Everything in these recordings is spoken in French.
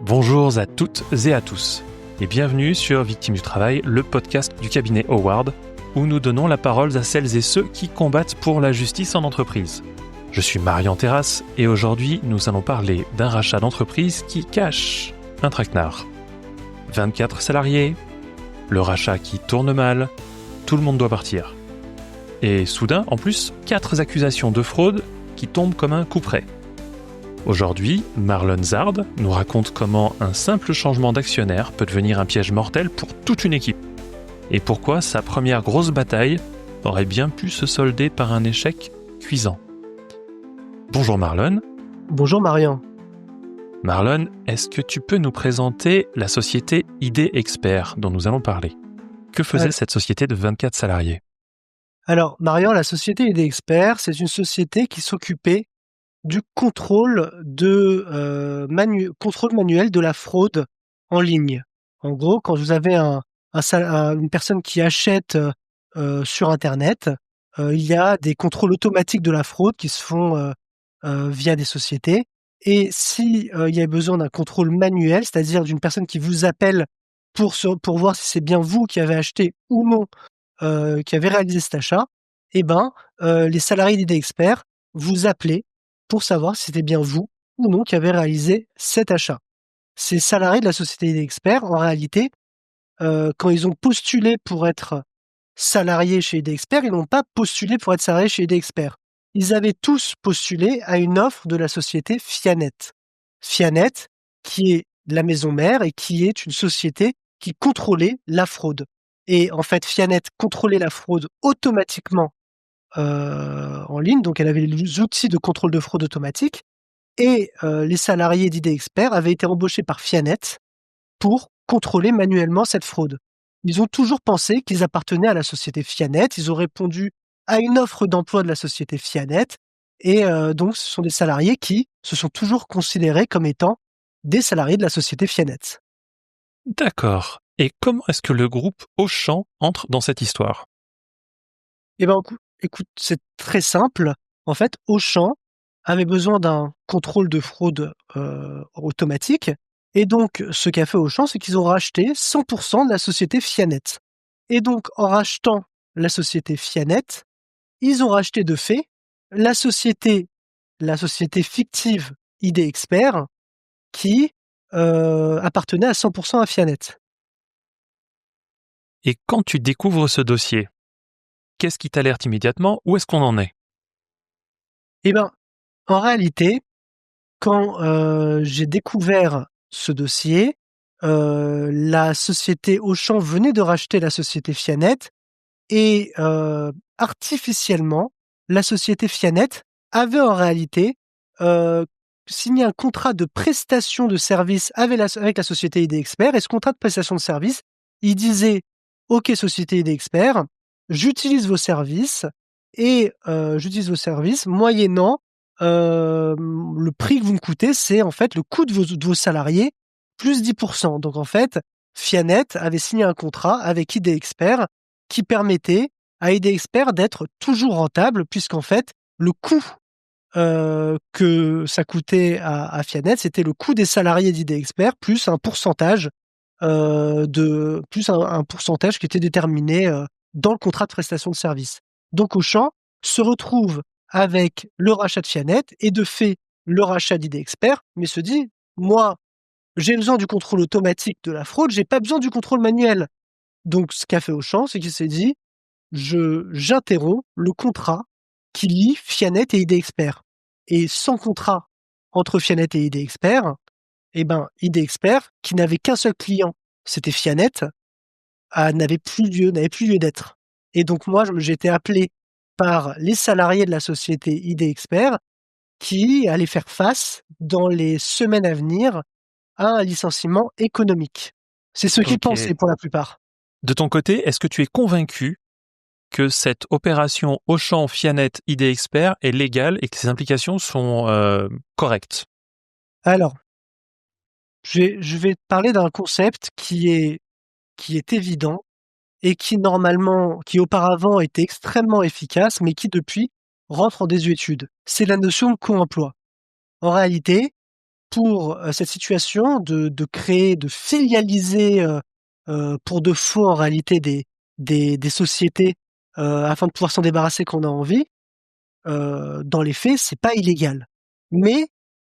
Bonjour à toutes et à tous, et bienvenue sur Victimes du Travail, le podcast du cabinet Howard, où nous donnons la parole à celles et ceux qui combattent pour la justice en entreprise. Je suis Marian Terrasse, et aujourd'hui nous allons parler d'un rachat d'entreprise qui cache un traquenard. 24 salariés, le rachat qui tourne mal, tout le monde doit partir. Et soudain, en plus, 4 accusations de fraude qui tombent comme un coup près. Aujourd'hui, Marlon Zard nous raconte comment un simple changement d'actionnaire peut devenir un piège mortel pour toute une équipe. Et pourquoi sa première grosse bataille aurait bien pu se solder par un échec cuisant. Bonjour Marlon. Bonjour Marian. Marlon, est-ce que tu peux nous présenter la société ID Expert dont nous allons parler ? Que faisait cette société de 24 salariés ? Alors Marian, la société ID Expert, c'est une société qui s'occupait du contrôle contrôle manuel de la fraude en ligne. En gros, quand vous avez une personne qui achète sur Internet, il y a des contrôles automatiques de la fraude qui se font via des sociétés. Et si il y a besoin d'un contrôle manuel, c'est-à-dire d'une personne qui vous appelle pour voir si c'est bien vous qui avez acheté ou non, qui avez réalisé cet achat, les salariés d'ID Expert vous appelaient pour savoir si c'était bien vous ou non qui avez réalisé cet achat. Ces salariés de la société ID Expert, en réalité, quand ils ont postulé pour être salariés chez ID Expert, ils n'ont pas postulé pour être salariés chez ID Expert. Ils avaient tous postulé à une offre de la société Fianet. Fianet, qui est la maison mère et qui est une société qui contrôlait la fraude. Et en fait, Fianet contrôlait la fraude automatiquement en ligne, donc elle avait les outils de contrôle de fraude automatique, et les salariés d'ID Expert avaient été embauchés par Fianet pour contrôler manuellement cette fraude. Ils ont toujours pensé qu'ils appartenaient à la société Fianet, ils ont répondu à une offre d'emploi de la société Fianet, et donc ce sont des salariés qui se sont toujours considérés comme étant des salariés de la société Fianet. D'accord. Et comment est-ce que le groupe Auchan entre dans cette histoire ? Écoute, c'est très simple. En fait, Auchan avait besoin d'un contrôle de fraude automatique. Et donc, ce qu'a fait Auchan, c'est qu'ils ont racheté 100% de la société Fianet. Et donc, en rachetant la société Fianet, ils ont racheté de fait la société fictive ID Expert qui appartenait à 100% à Fianet. Et quand tu découvres ce dossier, qu'est-ce qui t'alerte immédiatement ? Où est-ce qu'on en est ? En réalité, quand j'ai découvert ce dossier, la société Auchan venait de racheter la société Fianet et artificiellement, la société Fianet avait en réalité signé un contrat de prestation de service avec la société ID Expert. Et ce contrat de prestation de service, il disait « Ok, société ID Expert, j'utilise vos services et j'utilise vos services moyennant le prix que vous me coûtez, c'est en fait le coût de vos salariés plus 10%. Donc en fait, Fianet avait signé un contrat avec ID Expert qui permettait à ID Expert d'être toujours rentable, puisqu'en fait, le coût que ça coûtait à Fianet, c'était le coût des salariés d'ID Expert plus un pourcentage un pourcentage qui était déterminé dans le contrat de prestation de service. Donc Auchan se retrouve avec le rachat de Fianet et de fait le rachat d'ID Expert, mais se dit, moi, j'ai besoin du contrôle automatique de la fraude, j'ai pas besoin du contrôle manuel. Donc ce qu'a fait Auchan, c'est qu'il s'est dit, j'interromps le contrat qui lie Fianet et ID Expert. Et sans contrat entre Fianet et ID Expert, ID Expert, qui n'avait qu'un seul client, c'était Fianet, n'avait plus lieu d'être. Et donc moi, j'ai été appelé par les salariés de la société ID Expert qui allaient faire face dans les semaines à venir à un licenciement économique. C'est ce qu'ils pensaient pour la plupart. De ton côté, est-ce que tu es convaincu que cette opération Auchan Fianet ID Expert est légale et que ses implications sont correctes ? Alors, je vais te parler d'un concept qui est évident et qui auparavant était extrêmement efficace, mais qui depuis rentre en désuétude. C'est la notion de co-emploi. En réalité, pour cette situation de créer, de filialiser pour de faux en réalité des sociétés afin de pouvoir s'en débarrasser quand on a envie. Dans les faits, c'est pas illégal. Mais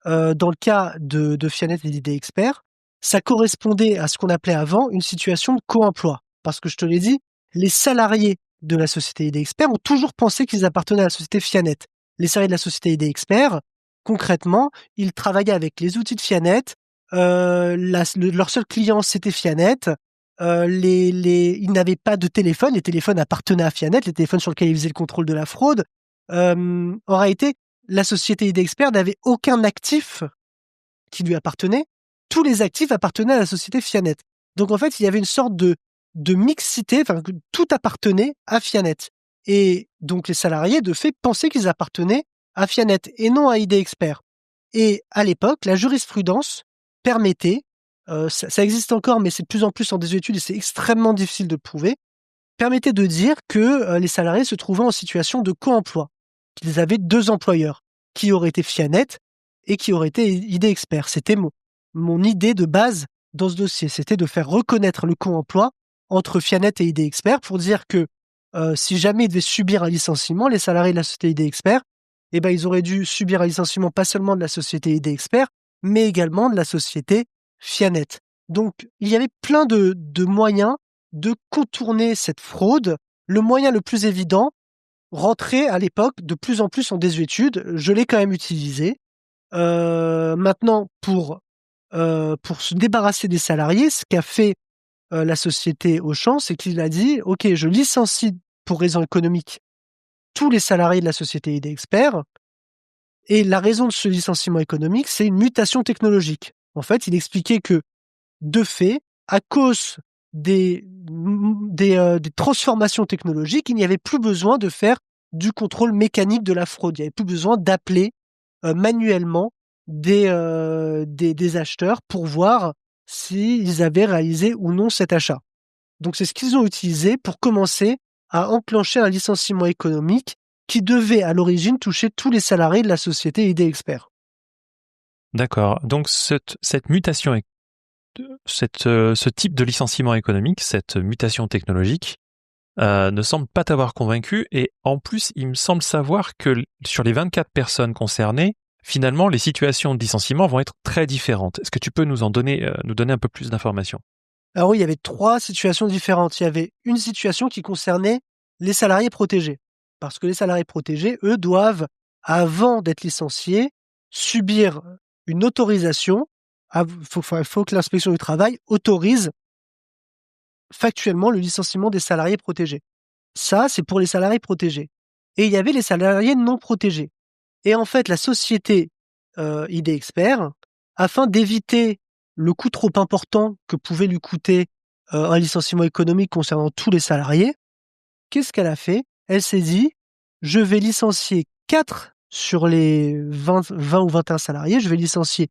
dans le cas de Fianet et d'ID Expert, ça correspondait à ce qu'on appelait avant une situation de co-emploi. Parce que je te l'ai dit, les salariés de la société ID Expert ont toujours pensé qu'ils appartenaient à la société Fianet. Les salariés de la société ID Expert, concrètement, ils travaillaient avec les outils de Fianet. Leur seul client, c'était Fianet. Ils n'avaient pas de téléphone. Les téléphones appartenaient à Fianet, les téléphones sur lesquels ils faisaient le contrôle de la fraude. En réalité, la société ID Expert n'avait aucun actif qui lui appartenait. Tous les actifs appartenaient à la société Fianet. Donc en fait, il y avait une sorte de mixité, enfin que tout appartenait à Fianet. Et donc les salariés, de fait, pensaient qu'ils appartenaient à Fianet et non à ID Expert. Et à l'époque, la jurisprudence permettait, ça existe encore, mais c'est de plus en plus en désuétude et c'est extrêmement difficile de prouver, permettait de dire que les salariés se trouvaient en situation de co-emploi, qu'ils avaient deux employeurs, qui auraient été Fianet et qui auraient été ID Expert. C'était mon idée de base dans ce dossier, c'était de faire reconnaître le co-emploi entre Fianet et ID Expert pour dire que si jamais ils devaient subir un licenciement, les salariés de la société ID Expert, eh ben, ils auraient dû subir un licenciement pas seulement de la société ID Expert, mais également de la société Fianet. Donc, il y avait plein de moyens de contourner cette fraude. Le moyen le plus évident, rentrer à l'époque de plus en plus en désuétude. Je l'ai quand même utilisé. Maintenant, pour se débarrasser des salariés, ce qu'a fait la société Auchan, c'est qu'il a dit « Ok, je licencie pour raison économique tous les salariés de la société ID Expert. Et la raison de ce licenciement économique, c'est une mutation technologique. » En fait, il expliquait que, de fait, à cause des transformations technologiques, il n'y avait plus besoin de faire du contrôle mécanique de la fraude. Il n'y avait plus besoin d'appeler manuellement des acheteurs pour voir s'ils avaient réalisé ou non cet achat. Donc c'est ce qu'ils ont utilisé pour commencer à enclencher un licenciement économique qui devait à l'origine toucher tous les salariés de la société ID Expert. D'accord. Donc cette mutation, ce type de licenciement économique, cette mutation technologique, ne semble pas t'avoir convaincu. Et en plus, il me semble savoir que sur les 24 personnes concernées, finalement, les situations de licenciement vont être très différentes. Est-ce que tu peux nous donner un peu plus d'informations ? Alors oui, il y avait 3 situations différentes. Il y avait une situation qui concernait les salariés protégés. Parce que les salariés protégés, eux, doivent, avant d'être licenciés, subir une autorisation. Il faut que l'inspection du travail autorise factuellement le licenciement des salariés protégés. Ça, c'est pour les salariés protégés. Et il y avait les salariés non protégés. Et en fait, la société ID Expert, afin d'éviter le coût trop important que pouvait lui coûter un licenciement économique concernant tous les salariés, qu'est-ce qu'elle a fait ? Elle s'est dit, je vais licencier 4 sur les 20 ou 21 salariés, je vais licencier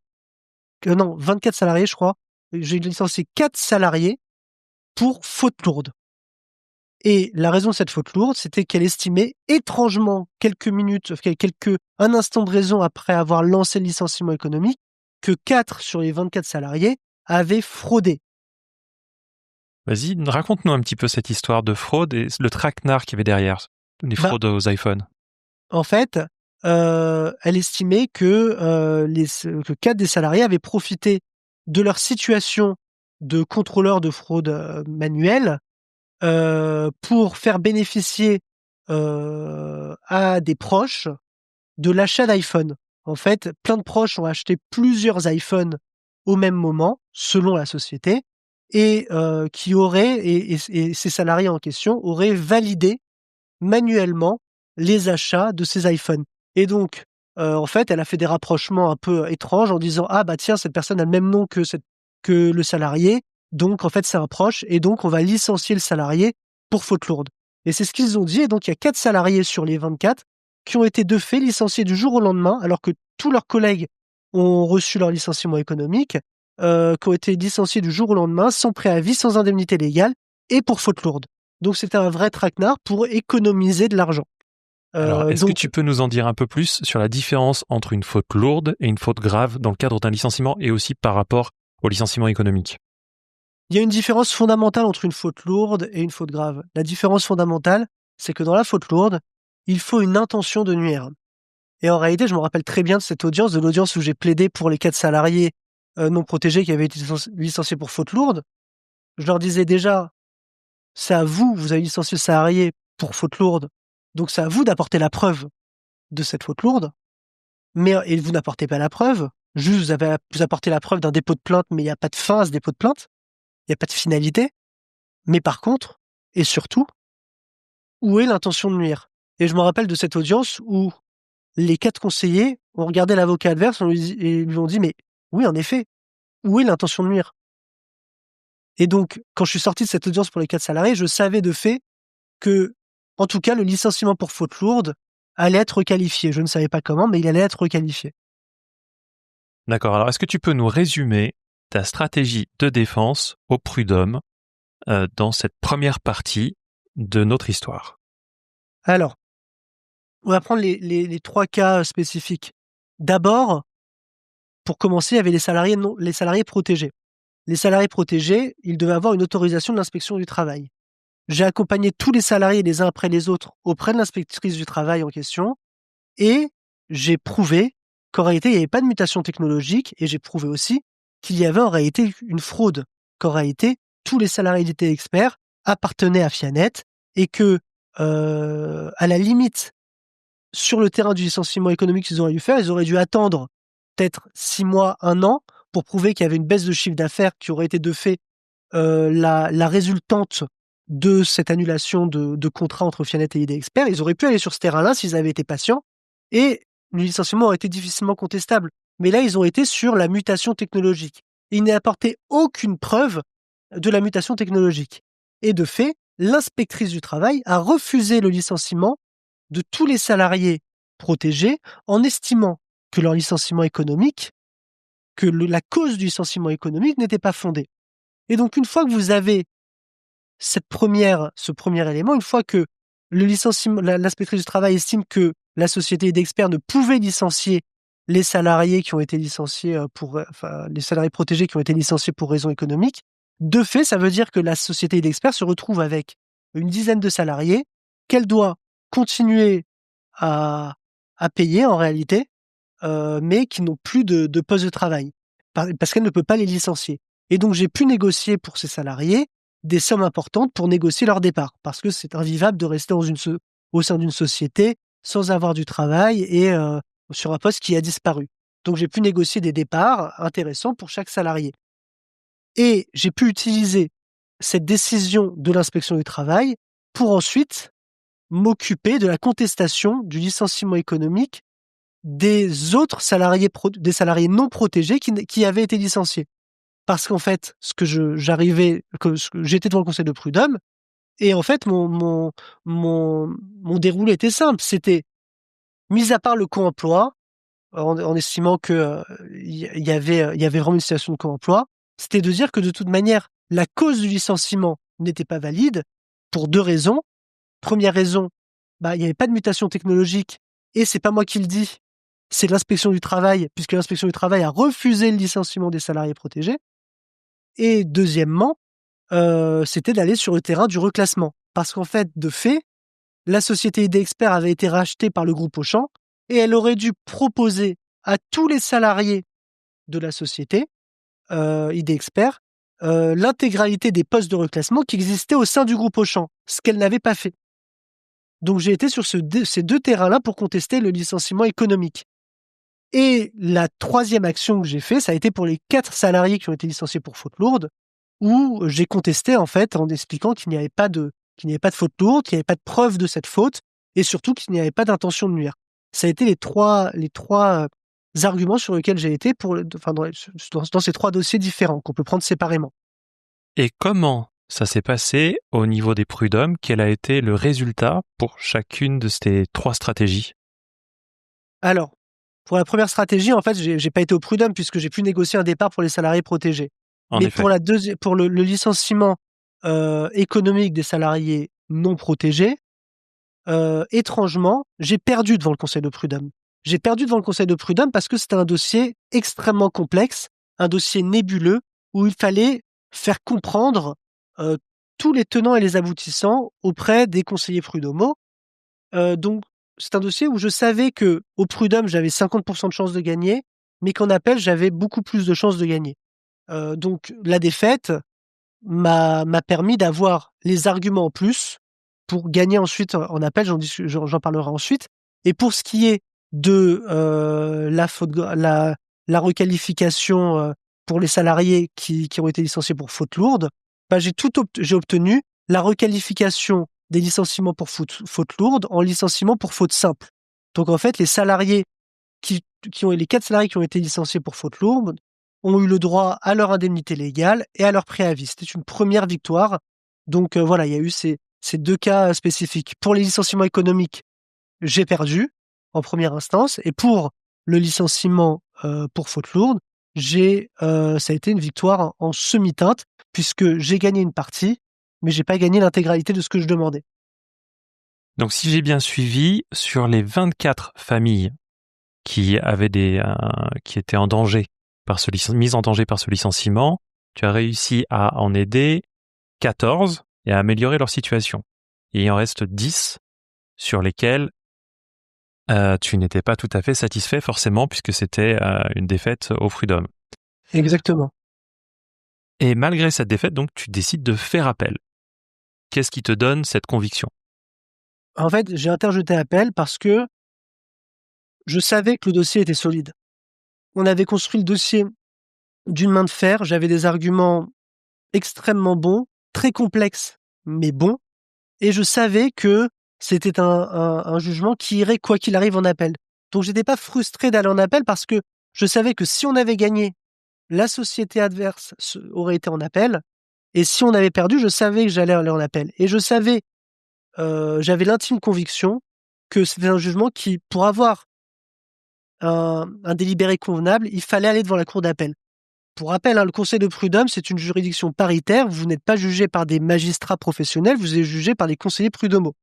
24 salariés, je crois. J'ai licencié 4 salariés pour faute lourde. Et la raison de cette faute lourde, c'était qu'elle estimait étrangement, un instant de raison après avoir lancé le licenciement économique, que 4 sur les 24 salariés avaient fraudé. Vas-y, raconte-nous un petit peu cette histoire de fraude et le traquenard qu'il y avait derrière, les fraudes aux iPhones. En fait, elle estimait que 4 des salariés avaient profité de leur situation de contrôleur de fraude manuelle pour faire bénéficier à des proches de l'achat d'iPhone. En fait, plein de proches ont acheté plusieurs iPhones au même moment, selon la société, et ces salariés en question auraient validé manuellement les achats de ces iPhones. Et donc, en fait, elle a fait des rapprochements un peu étranges en disant « Ah bah tiens, cette personne a le même nom que le salarié, donc en fait c'est un proche, et donc on va licencier le salarié pour faute lourde. » Et c'est ce qu'ils ont dit, et donc il y a 4 salariés sur les 24 qui ont été de fait licenciés du jour au lendemain, alors que tous leurs collègues ont reçu leur licenciement économique, qui ont été licenciés du jour au lendemain, sans préavis, sans indemnité légale, et pour faute lourde. Donc c'était un vrai traquenard pour économiser de l'argent. Alors, est-ce que Donc, tu peux nous en dire un peu plus sur la différence entre une faute lourde et une faute grave dans le cadre d'un licenciement et aussi par rapport au licenciement économique? il y a une différence fondamentale entre une faute lourde et une faute grave. La différence fondamentale, c'est que dans la faute lourde, il faut une intention de nuire. Et en réalité, je me rappelle très bien de cette audience, de l'audience où j'ai plaidé pour les 4 salariés non protégés qui avaient été licenciés pour faute lourde. Je leur disais déjà, c'est à vous, vous avez licencié le salarié pour faute lourde, donc c'est à vous d'apporter la preuve de cette faute lourde. Mais et vous n'apportez pas la preuve, juste vous apportez la preuve d'un dépôt de plainte, mais il n'y a pas de fin à ce dépôt de plainte, il n'y a pas de finalité. Mais par contre, et surtout, où est l'intention de nuire? Et je me rappelle de cette audience où les 4 conseillers ont regardé l'avocat adverse et lui ont dit: «Mais oui, en effet, où est l'intention de nuire?» Et donc, quand je suis sorti de cette audience pour les 4 salariés, je savais de fait que, en tout cas, le licenciement pour faute lourde allait être requalifié. Je ne savais pas comment, mais il allait être requalifié. D'accord. Alors, est-ce que tu peux nous résumer ta stratégie de défense au prud'homme dans cette première partie de notre histoire? Alors, on va prendre les 3 cas spécifiques. D'abord, pour commencer, il y avait les salariés protégés. Les salariés protégés, ils devaient avoir une autorisation de l'inspection du travail. J'ai accompagné tous les salariés les uns après les autres auprès de l'inspectrice du travail en question et j'ai prouvé qu'en réalité, il n'y avait pas de mutation technologique et j'ai prouvé aussi qu'il y avait en réalité une fraude, qu'en réalité, tous les salariés d'IT Expert appartenaient à Fianet et que, à la limite, sur le terrain du licenciement économique qu'ils auraient dû faire, ils auraient dû attendre peut-être 6 mois, 1 an pour prouver qu'il y avait une baisse de chiffre d'affaires qui aurait été de fait la résultante de cette annulation de contrat entre Fianet et ID Expert. Ils auraient pu aller sur ce terrain-là s'ils avaient été patients et le licenciement aurait été difficilement contestable. Mais là, ils ont été sur la mutation technologique. Il n'est apporté aucune preuve de la mutation technologique. Et de fait, l'inspectrice du travail a refusé le licenciement de tous les salariés protégés en estimant que leur licenciement économique, la cause du licenciement économique n'était pas fondée. Et donc, une fois que vous avez ce premier élément, une fois que l'inspectrice du travail estime que la société d'experts ne pouvait licencier les salariés qui ont été licenciés les salariés protégés qui ont été licenciés pour raisons économiques, de fait, ça veut dire que la société d'experts se retrouve avec une dizaine de salariés qu'elle doit continuer à, à payer en réalité, mais qui n'ont plus de poste de travail parce qu'elle ne peut pas les licencier. Et donc, j'ai pu négocier pour ces salariés des sommes importantes pour négocier leur départ, parce que c'est invivable de rester au sein d'une société sans avoir du travail et sur un poste qui a disparu. Donc, j'ai pu négocier des départs intéressants pour chaque salarié. Et j'ai pu utiliser cette décision de l'inspection du travail pour ensuite m'occuper de la contestation du licenciement économique des autres salariés, des salariés non protégés qui avaient été licenciés. Parce qu'en fait, j'étais devant le conseil de prud'homme, et en fait, mon déroulé était simple. C'était, mis à part le co-emploi, en estimant que il y avait vraiment une situation de co-emploi, c'était de dire que de toute manière, la cause du licenciement n'était pas valide pour 2 raisons. Première raison, il n'y avait pas de mutation technologique, et c'est pas moi qui le dis, c'est l'inspection du travail, puisque l'inspection du travail a refusé le licenciement des salariés protégés. Et deuxièmement, c'était d'aller sur le terrain du reclassement. Parce qu'en fait, de fait, la société ID Expert avait été rachetée par le groupe Auchan et elle aurait dû proposer à tous les salariés de la société ID Expert l'intégralité des postes de reclassement qui existaient au sein du groupe Auchan, ce qu'elle n'avait pas fait. Donc j'ai été sur ces 2 terrains-là pour contester le licenciement économique. Et la 3e action que j'ai fait, ça a été pour les 4 salariés qui ont été licenciés pour faute lourde, où j'ai contesté en fait en expliquant qu'il n'y avait pas de faute lourde, qu'il n'y avait pas de preuve de cette faute, et surtout qu'il n'y avait pas d'intention de nuire. Ça a été les trois arguments sur lesquels j'ai été dans ces 3 dossiers différents qu'on peut prendre séparément. Et comment ça s'est passé au niveau des prud'hommes? Quel a été le résultat pour chacune de ces 3 stratégies? Alors, pour la première stratégie, en fait, j'ai pas été au prud'homme puisque j'ai pu négocier un départ pour les salariés protégés. En Mais effet. pour le licenciement économique des salariés non protégés, étrangement, j'ai perdu devant le conseil de prud'homme. J'ai perdu devant le conseil de prud'homme parce que c'était un dossier extrêmement complexe, un dossier nébuleux, où il fallait faire comprendre tous les tenants et les aboutissants auprès des conseillers prud'homaux. Donc, c'est un dossier où je savais que au prud'homme, j'avais 50% de chances de gagner, mais qu'en appel, j'avais beaucoup plus de chances de gagner. Donc, la défaite m'a permis d'avoir les arguments en plus pour gagner ensuite en appel. J'en parlerai ensuite. Et pour ce qui est de la requalification pour les salariés qui ont été licenciés pour faute lourde, bah, j'ai obtenu la requalification des licenciements pour faute lourde en licenciement pour faute simple. Donc en fait, les 4 salariés qui ont été licenciés pour faute lourde ont eu le droit à leur indemnité légale et à leur préavis. C'était une première victoire. Donc voilà, il y a eu ces 2 cas spécifiques. Pour les licenciements économiques, j'ai perdu en première instance. Et pour le licenciement pour faute lourde, ça a été une victoire en semi-teinte, puisque j'ai gagné une partie, mais j'ai pas gagné l'intégralité de ce que je demandais. Donc si j'ai bien suivi, sur les 24 familles qui étaient en danger mises en danger par ce licenciement, tu as réussi à en aider 14 et à améliorer leur situation. Et il en reste 10 sur lesquels tu n'étais pas tout à fait satisfait forcément, puisque c'était une défaite au prud'homme. Exactement. Et malgré cette défaite, donc, tu décides de faire appel. Qu'est-ce qui te donne cette conviction ? En fait, j'ai interjeté appel parce que je savais que le dossier était solide. On avait construit le dossier d'une main de fer, j'avais des arguments extrêmement bons, très complexes, mais bons, et je savais que c'était un jugement qui irait quoi qu'il arrive en appel. Donc j'étais pas frustré d'aller en appel parce que je savais que si on avait gagné, la société adverse aurait été en appel, et si on avait perdu, je savais que j'allais aller en appel. Et je savais, j'avais l'intime conviction que c'était un jugement qui, pour avoir un délibéré convenable, il fallait aller devant la cour d'appel. Pour rappel, le conseil de prud'homme, c'est une juridiction paritaire. Vous n'êtes pas jugé par des magistrats professionnels, vous êtes jugé par des conseillers prud'homaux.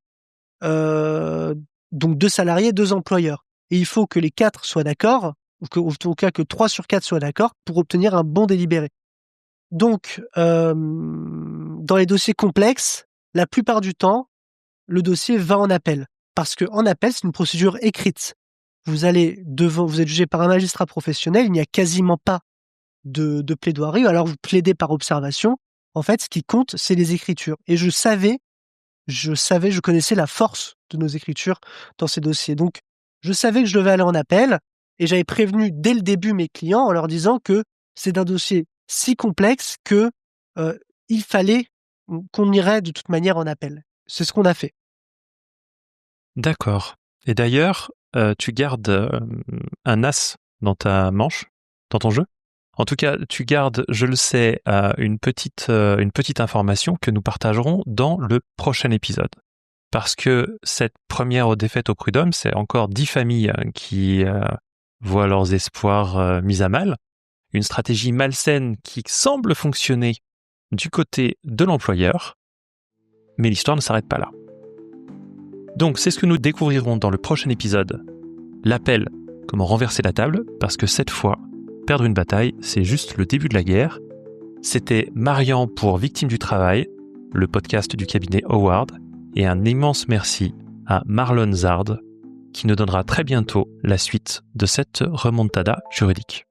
Donc 2 salariés, 2 employeurs. Et il faut que les 4 soient d'accord, ou en tout cas que 3 sur 4 soient d'accord pour obtenir un bon délibéré. Donc, dans les dossiers complexes, la plupart du temps, le dossier va en appel. Parce qu'en appel, c'est une procédure écrite. Vous êtes jugé par un magistrat professionnel, il n'y a quasiment pas de plaidoirie, alors vous plaidez par observation. En fait, ce qui compte, c'est les écritures. Et je connaissais la force de nos écritures dans ces dossiers. Donc, je savais que je devais aller en appel, et j'avais prévenu dès le début mes clients en leur disant que c'est un dossier si complexe que il fallait qu'on irait de toute manière en appel. C'est ce qu'on a fait. D'accord. Et d'ailleurs, tu gardes un as dans ta manche, dans ton jeu. En tout cas, tu gardes, je le sais, une petite information que nous partagerons dans le prochain épisode. Parce que cette première défaite au prud'homme, c'est encore 10 familles qui voient leurs espoirs mis à mal. Une stratégie malsaine qui semble fonctionner du côté de l'employeur. Mais l'histoire ne s'arrête pas là. Donc, c'est ce que nous découvrirons dans le prochain épisode. L'appel, comment renverser la table, parce que cette fois, perdre une bataille, c'est juste le début de la guerre. C'était Marian pour Victime du Travail, le podcast du cabinet Howard, et un immense merci à Marlon Zard, qui nous donnera très bientôt la suite de cette remontada juridique.